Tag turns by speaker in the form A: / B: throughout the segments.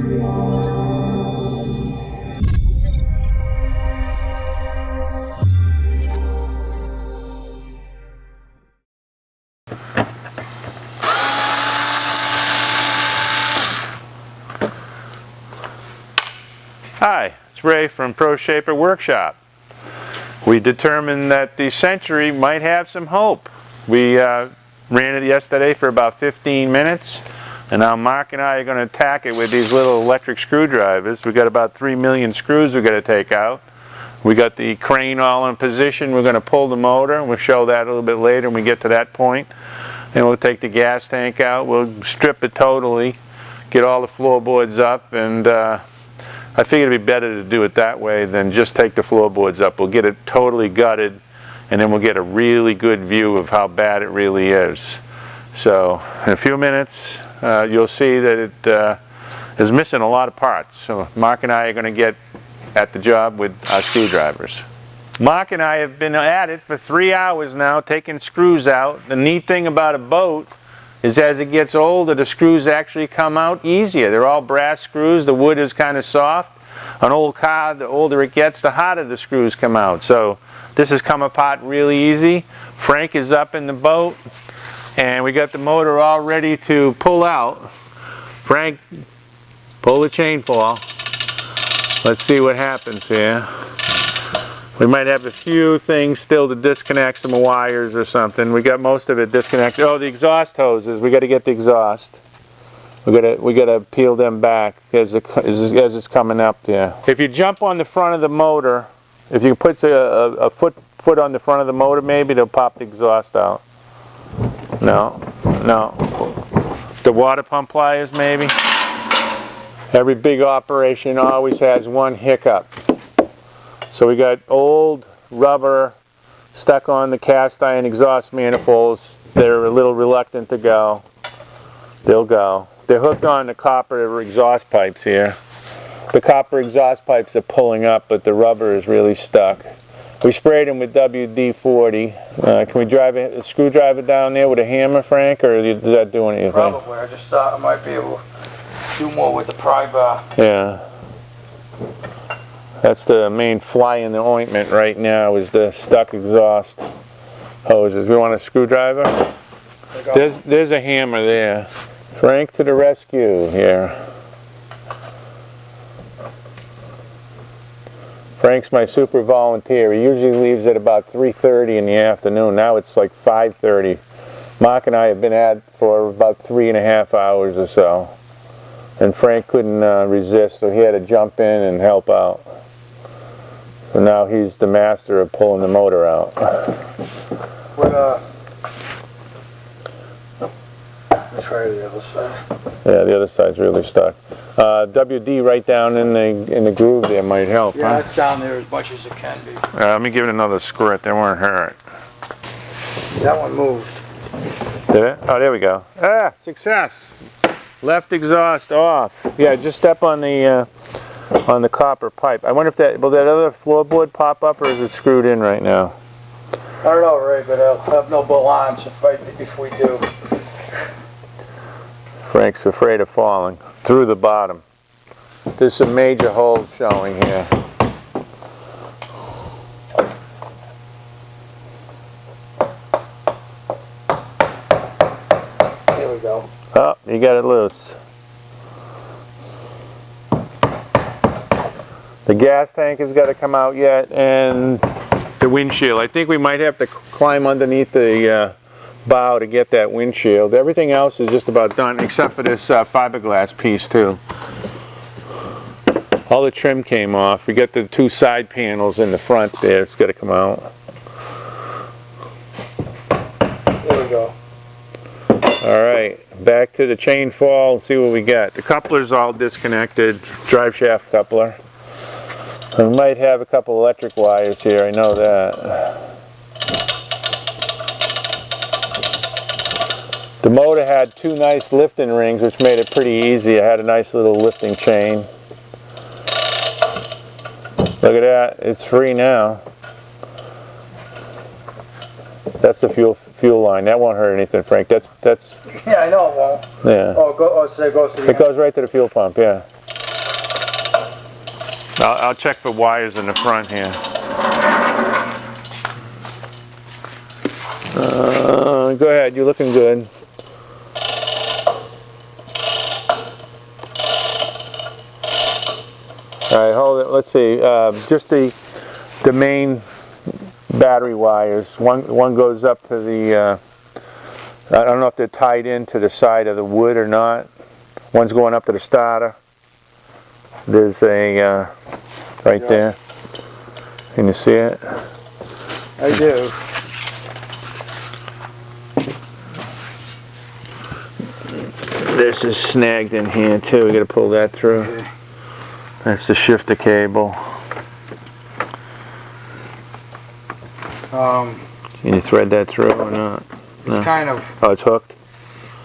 A: Hi, it's Ray from ProShaper Workshop. We determined that the Century might have some hope. We ran it yesterday for about 15 minutes, and now Mark and I are going to attack it with these little electric screwdrivers. We got about 3 million screws we got to take out. We got the crane all in position. We're going to pull the motor. We'll show that a little bit later when we get to that point. And we'll take the gas tank out. We'll strip it totally, get all the floorboards up, and I figured it'd be better to do it that way than just take the floorboards up. We'll get it totally gutted, and then we'll get a really good view of how bad it really is. So in a few minutes, you'll see that it is missing a lot of parts. So Mark and I are going to get at the job with our screwdrivers. Mark and I have been at it for 3 hours now, taking screws out. The neat thing about a boat is as it gets older, the screws actually come out easier. They're all brass screws. The wood is kind of soft. An old car, the older it gets, the harder the screws come out. So this has come apart really easy. Frank is up in the boat, and we got the motor all ready to pull out. Frank, pull the chain fall. Let's see what happens here. We might have a few things still to disconnect, some wires or something. We got most of it disconnected. Oh, the exhaust hoses. We got to get the exhaust. We got to peel them back as it's coming up there. If you jump on the front of the motor, if you put a foot on the front of the motor, maybe they'll pop the exhaust out. No. The water pump pliers, maybe. Every big operation always has one hiccup. So we got old rubber stuck on the cast iron exhaust manifolds. They're a little reluctant to go. They'll go. They're hooked on the copper exhaust pipes here. The copper exhaust pipes are pulling up, but the rubber is really stuck. We sprayed them with WD-40. Can we drive a screwdriver down there with a hammer, Frank, or does that do anything?
B: Probably. I just thought I might be able to do more with the pry bar.
A: Yeah. That's the main fly in the ointment right now, is the stuck exhaust hoses. We want a screwdriver? There's a hammer there. Frank to the rescue here. Frank's my super volunteer. He usually leaves at about 3:30 in the afternoon. Now it's like 5:30. Mark and I have been at it for about 3.5 hours or so. And Frank couldn't resist, so he had to jump in and help out. So now he's the master of pulling the motor out.
B: Let's try the other side.
A: Yeah, the other side's really stuck. WD right down in the groove there might help.
B: Yeah,
A: huh?
B: it's down there as much as it can be.
A: Let me give it another squirt. They won't hurt.
B: That one moved.
A: Did it? Oh, there we go. Ah, success. Left exhaust off. Yeah, just step on the copper pipe. I wonder if will that other floorboard pop up, or is it screwed in right now?
B: I don't know, Ray, but I'll have no balance if we do.
A: Frank's afraid of falling through the bottom. There's some major holes showing here.
B: Here we go.
A: Oh, you got it loose. The gas tank has got to come out yet, and the windshield. I think we might have to climb underneath the bow to get that windshield. Everything else is just about done, except for this fiberglass piece too. All the trim came off. We got the 2 side panels in the front there. It's got to come out.
B: There we go.
A: All right, back to the chain fall and see what we got. The coupler's all disconnected, drive shaft coupler. We might have a couple electric wires here, I know that. The motor had 2 nice lifting rings, which made it pretty easy. I had a nice little lifting chain. Look at that, it's free now. That's the fuel line. That won't hurt anything, Frank. That's.
B: Yeah, I know it won't.
A: Yeah.
B: Oh, so it goes to the
A: It goes right to the fuel pump. Yeah. I'll check for wires in the front here. Go ahead, you're looking good. All right, hold it. Let's see. Just the main battery wires. One goes up to the. I don't know if they're tied into the side of the wood or not. One's going up to the starter. There's a right there. Can you see it?
B: I do.
A: This is snagged in here too. We got to pull that through.
B: Okay.
A: That's the shifter cable. Can you thread that through or not?
B: It's kind of.
A: Oh, it's hooked?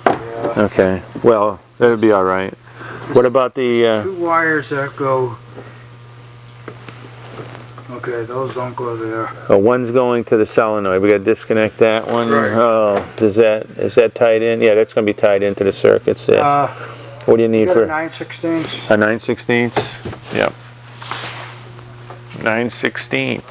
B: Yeah.
A: Okay. Well, that'll be all right. What about the...
B: Two wires that go. Okay, those don't go there.
A: Oh, one's going to the solenoid. We got to disconnect that one.
B: Right.
A: Oh, is that tied in? Yeah, that's going to be tied into the circuits there. What do you need
B: You got
A: for...
B: a 9/16?
A: A 9/16? Yep. 9/16.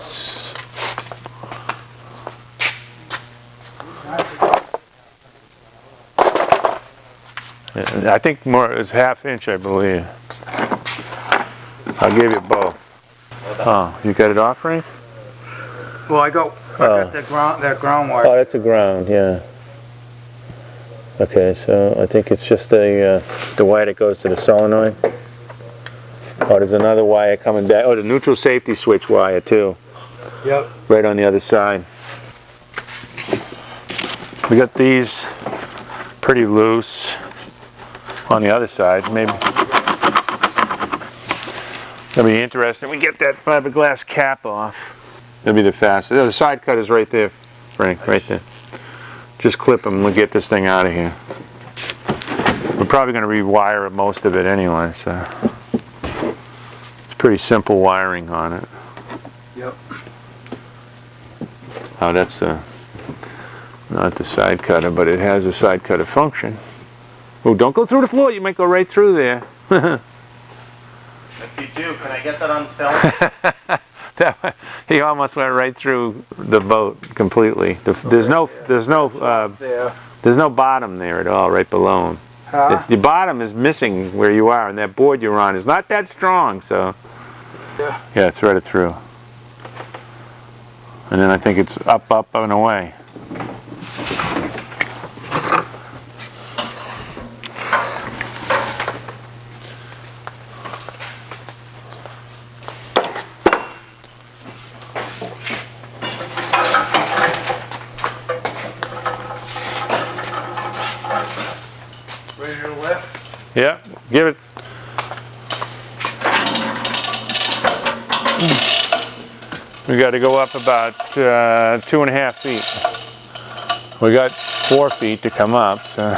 A: I think more is 1/2 inch, I believe. I'll give you both. Oh, you got it off, Ray?
B: Well, I got that ground wire.
A: Oh, that's a ground, yeah. Okay, so I think it's just the wire that goes to the solenoid. Oh, there's another wire coming back. Oh, the neutral safety switch wire too.
B: Yep.
A: Right on the other side. We got these pretty loose on the other side. Maybe it'll be interesting. We get that fiberglass cap off. That'll be the fastest. The side cut is right there, Frank, right there. Just clip them. We'll get this thing out of here. We're probably going to rewire most of it anyway, so it's pretty simple wiring on it.
B: Yep.
A: Oh, that's not the side cutter, but it has a side cutter function. Oh, don't go through the floor. You might go right through there.
C: If you do, can I get that on film?
A: He almost went right through the boat completely. There's no bottom there at all, right below him.
B: Huh?
A: The bottom is missing where you are, and that board you're on is not that strong. So yeah, thread it through, and then I think it's up, up, and away.
B: Ready to lift?
A: Yeah, give it. We got to go up about 2.5 feet. We got 4 feet to come up, so.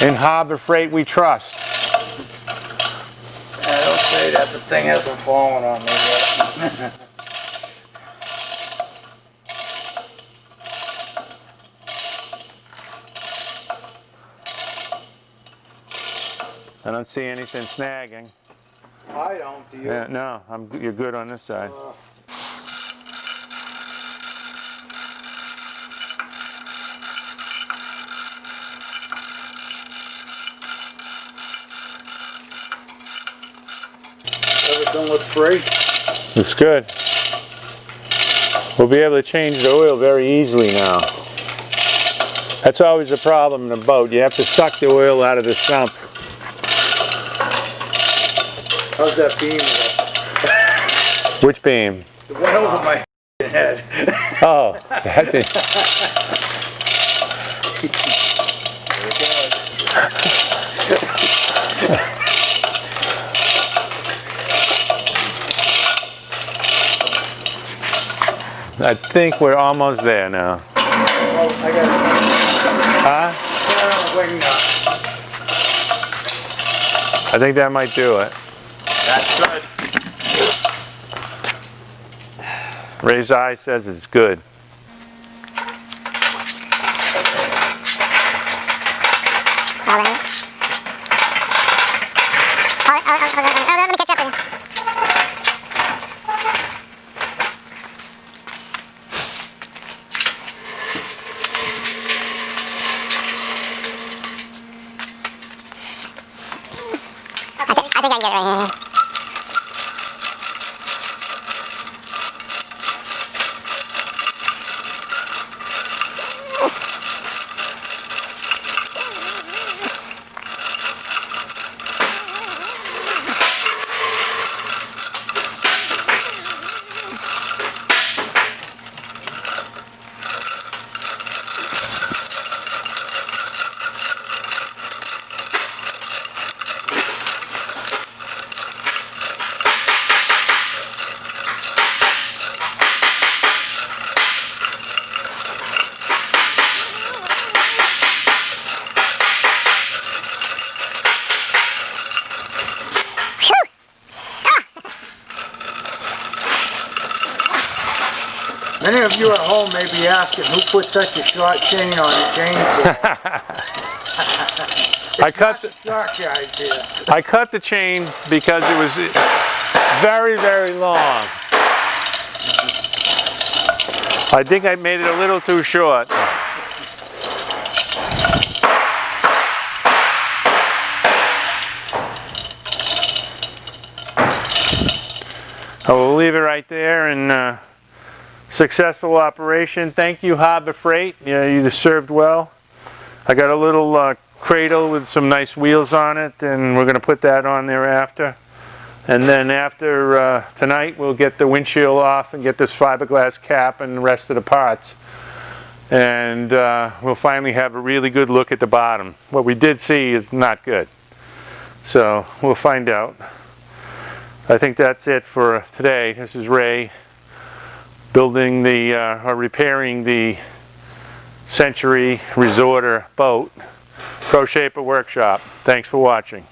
A: In Harbor Freight we trust.
B: Don't say that. The thing hasn't fallen on me yet.
A: I don't see anything snagging.
B: I don't, do you?
A: Yeah, no, you're good on this side.
B: Everything looks free.
A: Looks good. We'll be able to change the oil very easily now. That's always a problem in a boat. You have to suck the oil out of the sump.
B: How's that beam look?
A: Which beam?
B: It went over my head.
A: Oh, that thing. I think we're almost there now.
B: Oh, I got it.
A: Huh?
B: Wing nut.
A: I think that might do it.
C: That's good.
A: Ray's eye says it's good.
D: Let me catch up with you. I think I can get it right here.
B: Many of you at home may be asking who put such a short chain on the chainsaw.
A: I cut
B: the short guys here.
A: I cut the chain because it was very, very long. I think I made it a little too short. I will leave it right there, and successful operation. Thank you, Harbor Freight. You served well. I got a little cradle with some nice wheels on it, and we're going to put that on there after. And then after tonight, we'll get the windshield off and get this fiberglass cap and the rest of the parts. And we'll finally have a really good look at the bottom. What we did see is not good. So we'll find out. I think that's it for today. This is Ray building the, or repairing the Century Resorter boat. ProShaper Workshop. Thanks for watching.